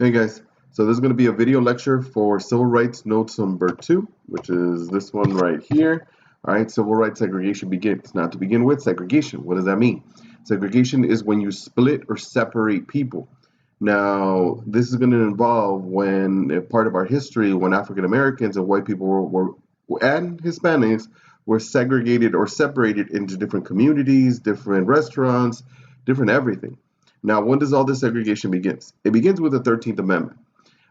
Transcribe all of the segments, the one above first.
Hey guys, so this is going to be a video lecture for Civil Rights Notes number 2, which is this one right here. All right, Civil Rights segregation begins. Now, to begin with, segregation, what does that mean? Segregation is when you split or separate people. Now, this is going to involve when part of our history, when African Americans and white people and Hispanics were segregated or separated into different communities, different restaurants, different everything. Now, when does all this segregation begin? It begins with the 13th Amendment.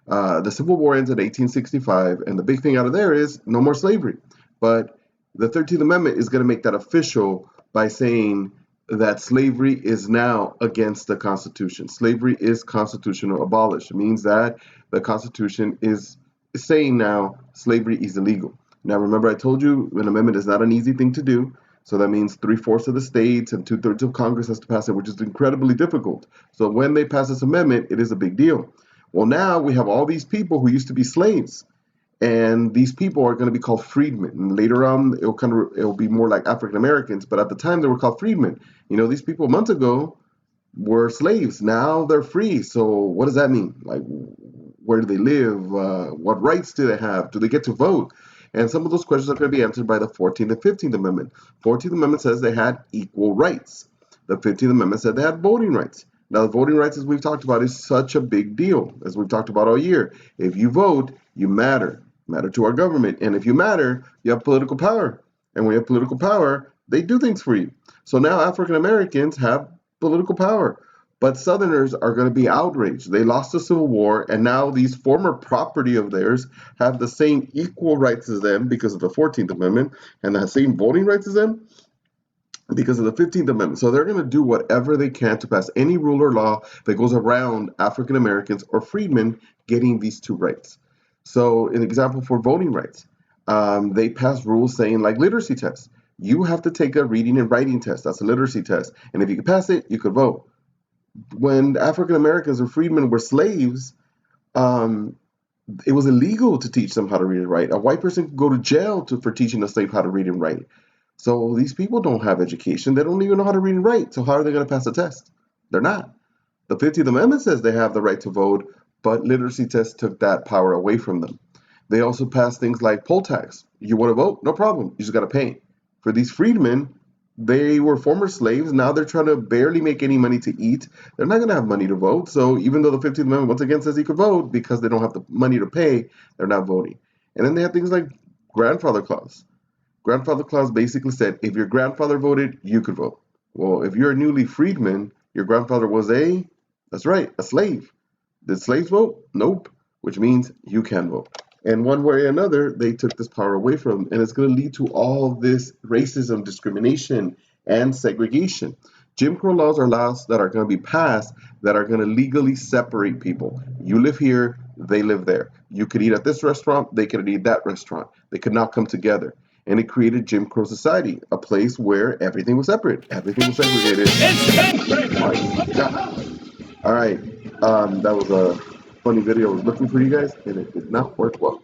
The Civil War ends in 1865, and the big thing out of there is no more slavery. But the 13th Amendment is going to make that official by saying that slavery is now against the Constitution. Slavery is constitutional abolished. It means that the Constitution is saying now slavery is illegal. Now, remember, I told you an amendment is not an easy thing to do. So that means 3/4 of the states and 2/3 of Congress has to pass it, which is incredibly difficult. So when they pass this amendment, it is a big deal. Well, now we have all these people who used to be slaves, and these people are going to be called freedmen. And later on, it'll be more like African Americans, but at the time they were called freedmen. You know, these people months ago were slaves. Now they're free. So what does that mean? Like, where do they live? What rights do they have? Do they get to vote? And some of those questions are going to be answered by the 14th and 15th Amendment. 14th Amendment says they had equal rights. The 15th Amendment said they had voting rights. Now, the voting rights, as we've talked about, is such a big deal, as we've talked about all year. If you vote, you matter to our government. And if you matter, you have political power. And when you have political power, they do things for you. So now African Americans have political power. But Southerners are going to be outraged. They lost the Civil War, and now these former property of theirs have the same equal rights as them because of the 14th Amendment, and the same voting rights as them because of the 15th Amendment. So they're going to do whatever they can to pass any rule or law that goes around African Americans or freedmen getting these two rights. So an example for voting rights, they passed rules saying like literacy tests. You have to take a reading and writing test. That's a literacy test. And if you could pass it, you could vote. When African Americans or freedmen were slaves, it was illegal to teach them how to read and write. A white person could go to jail for teaching a slave how to read and write. So these people don't have education. They don't even know how to read and write. So how are they going to pass a test? They're not. The 15th Amendment says they have the right to vote, but literacy tests took that power away from them. They also passed things like poll tax. You want to vote? No problem. You just got to pay. For these freedmen, they were former slaves. Now they're trying to barely make any money to eat. They're not going to have money to vote. So even though the 15th Amendment once again says you could vote, because they don't have the money to pay, they're not voting. And then they have things like grandfather clause. Grandfather clause basically said if your grandfather voted, you could vote. Well, if you're a newly freedman, your grandfather was that's right, a slave. Did slaves vote? Nope. Which means you can vote. And one way or another, they took this power away from them. And it's going to lead to all this racism, discrimination, and segregation. Jim Crow laws are laws that are going to be passed that are going to legally separate people. You live here, they live there. You could eat at this restaurant, they could eat at that restaurant. They could not come together. And it created Jim Crow society, a place where everything was separate. Everything was segregated. All right. That was a funny video I was looking for you guys, and it did not work well.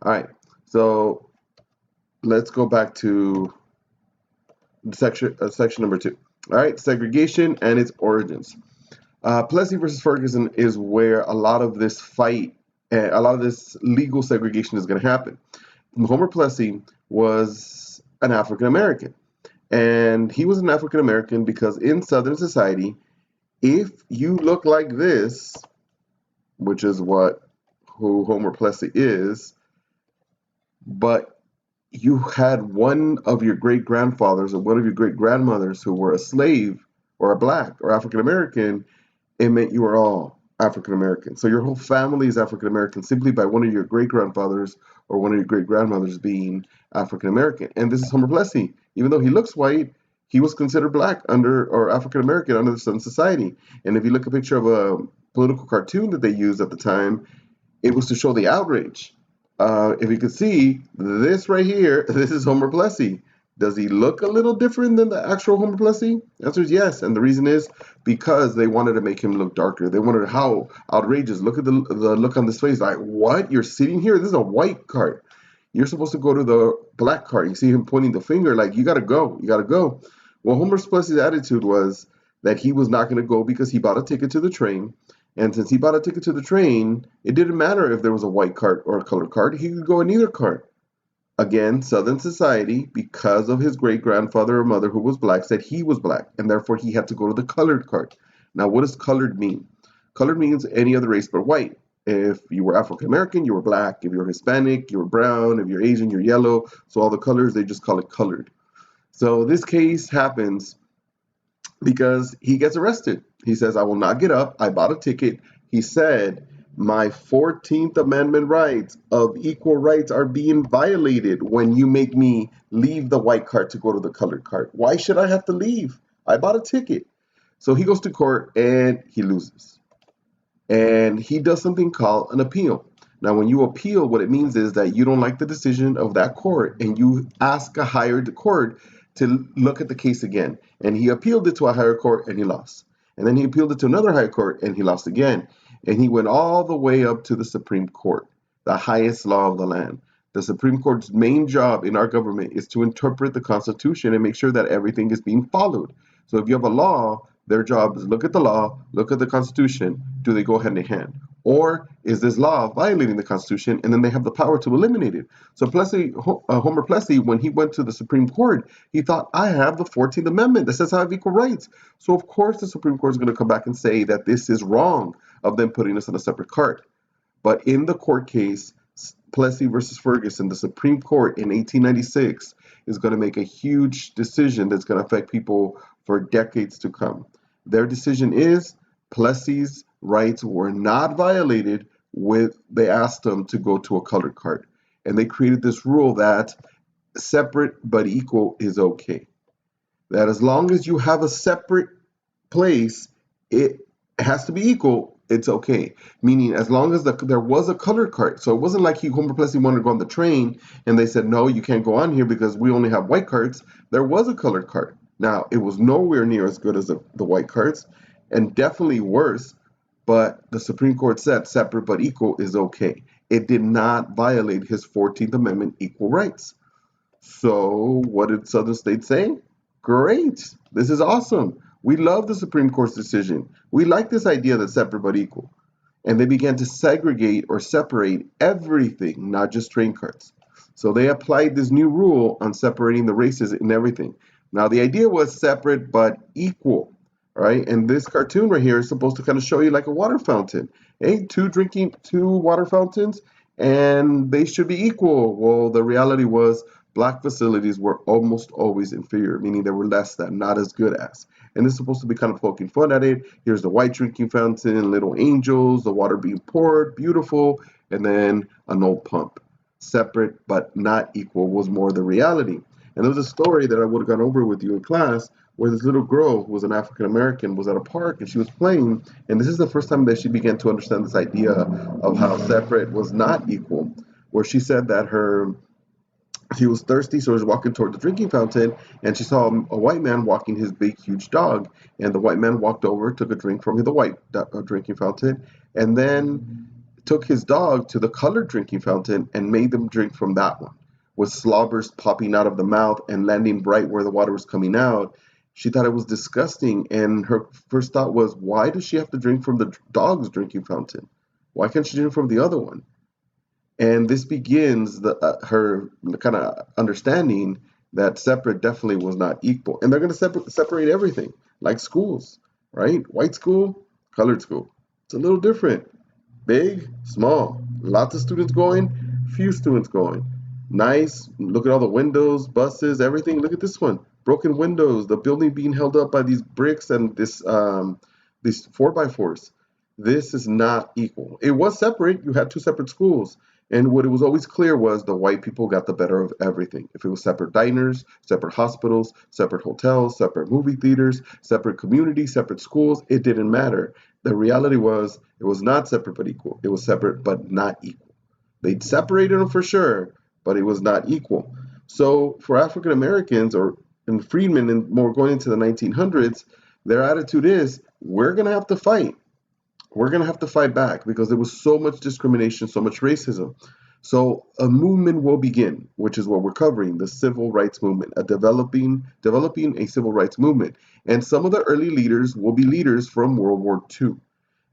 All right, so let's go back to section number 2. All right, segregation and its origins. Plessy versus Ferguson is where a lot of this fight, a lot of this legal segregation is going to happen. Homer Plessy was an African American, and he was an African American because in Southern society, if you look like this, which is who Homer Plessy is, but you had one of your great grandfathers or one of your great grandmothers who were a slave or a black or African American, it meant you were all African American. So your whole family is African American simply by one of your great grandfathers or one of your great grandmothers being African American. And this is Homer Plessy. Even though he looks white, he was considered black or African American under the Southern society. And if you look at a picture of a political cartoon that they used at the time, it was to show the outrage. If you could see this right here, this is Homer Plessy. Does he look a little different than the actual Homer Plessy? The answer is yes. And the reason is because they wanted to make him look darker. They wanted how outrageous. Look at the look on this face. Like, what? You're sitting here? This is a white cart. You're supposed to go to the black cart. You see him pointing the finger like, you got to go. You got to go. Well, Homer Plessy's attitude was that he was not going to go because he bought a ticket to the train. And since he bought a ticket to the train, it didn't matter if there was a white cart or a colored cart. He could go in either cart. Again, Southern society, because of his great grandfather or mother who was black, said he was black, and therefore he had to go to the colored cart. Now, what does colored mean? Colored means any other race but white. If you were African American, you were black. If you're Hispanic, you were brown. If you're Asian, you're yellow. So all the colors, they just call it colored. So this case happens because he gets arrested. He says, I will not get up. I bought a ticket. He said, my 14th Amendment rights of equal rights are being violated when you make me leave the white cart to go to the colored cart. Why should I have to leave? I bought a ticket. So he goes to court and he loses. And he does something called an appeal. Now, when you appeal, what it means is that you don't like the decision of that court and you ask a higher court to look at the case again. And he appealed it to a higher court and he lost. And then he appealed it to another higher court and he lost again. And he went all the way up to the Supreme Court, the highest law of the land. The Supreme Court's main job in our government is to interpret the Constitution and make sure that everything is being followed. So if you have a law, their job is look at the law, look at the Constitution, do they go hand in hand? Or is this law violating the Constitution? And then they have the power to eliminate it. So Homer Plessy, when he went to the Supreme Court, he thought, I have the 14th Amendment that says I have equal rights. So of course the Supreme Court is going to come back and say that this is wrong of them putting us on a separate cart. But in the court case, Plessy versus Ferguson, the Supreme Court in 1896 is going to make a huge decision that's going to affect people for decades to come. Their decision is Plessy's rights were not violated with they asked them to go to a colored cart. And they created this rule that separate but equal is okay. That as long as you have a separate place, it has to be equal. It's okay. Meaning, as long as there was a colored cart, so it wasn't like Homer Plessy wanted to go on the train and they said, no, you can't go on here because we only have white carts. There was a colored cart. Now, it was nowhere near as good as the white carts and definitely worse, but the Supreme Court said separate but equal is okay. It did not violate his 14th Amendment equal rights. So, what did Southern states say? Great. This is awesome. We love the Supreme Court's decision. We like this idea that separate but equal. And they began to segregate or separate everything, not just train carts. So they applied this new rule on separating the races in everything. Now, the idea was separate but equal, right? And this cartoon right here is supposed to kind of show you like a water fountain. Hey, two water fountains, and they should be equal. Well, the reality was black facilities were almost always inferior, meaning they were less than, not as good as. And this is supposed to be kind of poking fun at it. Here's the white drinking fountain, little angels, the water being poured, beautiful, and then an old pump. Separate but not equal was more the reality. And there was a story that I would have gone over with you in class where this little girl who was an African American was at a park and she was playing. And this is the first time that she began to understand this idea of how separate was not equal, where she said that she was thirsty, so she was walking toward the drinking fountain, and she saw a white man walking his big, huge dog. And the white man walked over, took a drink from the white drinking fountain, and then took his dog to the colored drinking fountain and made them drink from that one, with slobbers popping out of the mouth and landing right where the water was coming out. She thought it was disgusting, and her first thought was, why does she have to drink from the dog's drinking fountain? Why can't she drink from the other one? And this begins her kind of understanding that separate definitely was not equal. And they're going to separate everything, like schools, right? White school, colored school. It's a little different. Big, small. Lots of students going, few students going. Nice. Look at all the windows, buses, everything. Look at this one. Broken windows, the building being held up by these bricks and these 4x4s. This is not equal. It was separate. You had two separate schools. And what it was always clear was the white people got the better of everything. If it was separate diners, separate hospitals, separate hotels, separate movie theaters, separate communities, separate schools, it didn't matter. The reality was it was not separate but equal. It was separate but not equal. They'd separated them for sure, but it was not equal. So for African Americans and freedmen and more going into the 1900s, their attitude is, we're going to have to fight. We're going to have to fight back because there was so much discrimination, so much racism. So a movement will begin, which is what we're covering, the civil rights movement, developing a civil rights movement. And some of the early leaders will be leaders from World War II.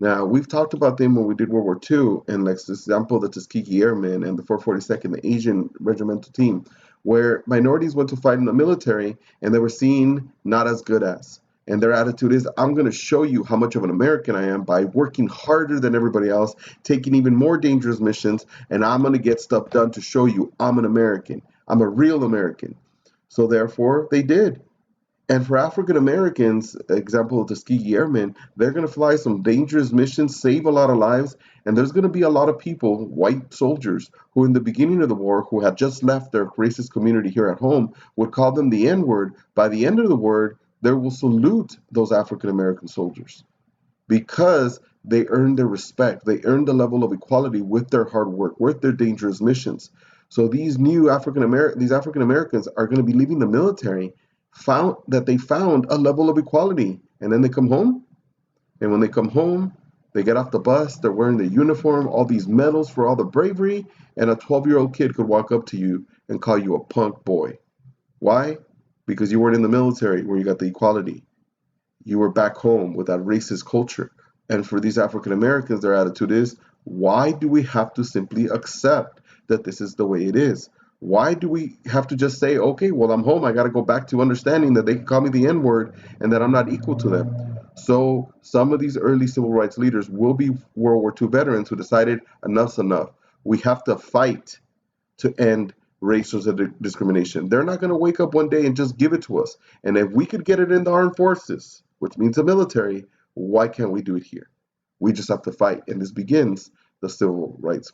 Now, we've talked about them when we did World War II, and like this example, the Tuskegee Airmen and the 442nd, the Asian regimental team, where minorities went to fight in the military and they were seen not as good as. And their attitude is, I'm going to show you how much of an American I am by working harder than everybody else, taking even more dangerous missions, and I'm going to get stuff done to show you I'm an American. I'm a real American. So therefore, they did. And for African Americans, example, the Tuskegee Airmen, they're going to fly some dangerous missions, save a lot of lives, and there's going to be a lot of people, white soldiers, who in the beginning of the war, who had just left their racist community here at home, would call them the N-word. By the end of the word, they will salute those African American soldiers because they earned their respect. They earned the level of equality with their hard work, with their dangerous missions. So these African Americans are going to be leaving the military, found that they found a level of equality, and then they come home. And when they come home, they get off the bus. They're wearing the uniform, all these medals for all the bravery, and a 12-year-old kid could walk up to you and call you a punk boy. Why? Because you weren't in the military where you got the equality. You were back home with that racist culture. And for these African Americans, their attitude is, why do we have to simply accept that this is the way it is? Why do we have to just say, okay, well, I'm home. I got to go back to understanding that they can call me the N word and that I'm not equal to them? So some of these early civil rights leaders will be World War II veterans who decided enough's enough. We have to fight to end racial discrimination. They're not going to wake up one day and just give it to us. And if we could get it in the armed forces, which means the military, why can't we do it here? We just have to fight. And this begins the civil rights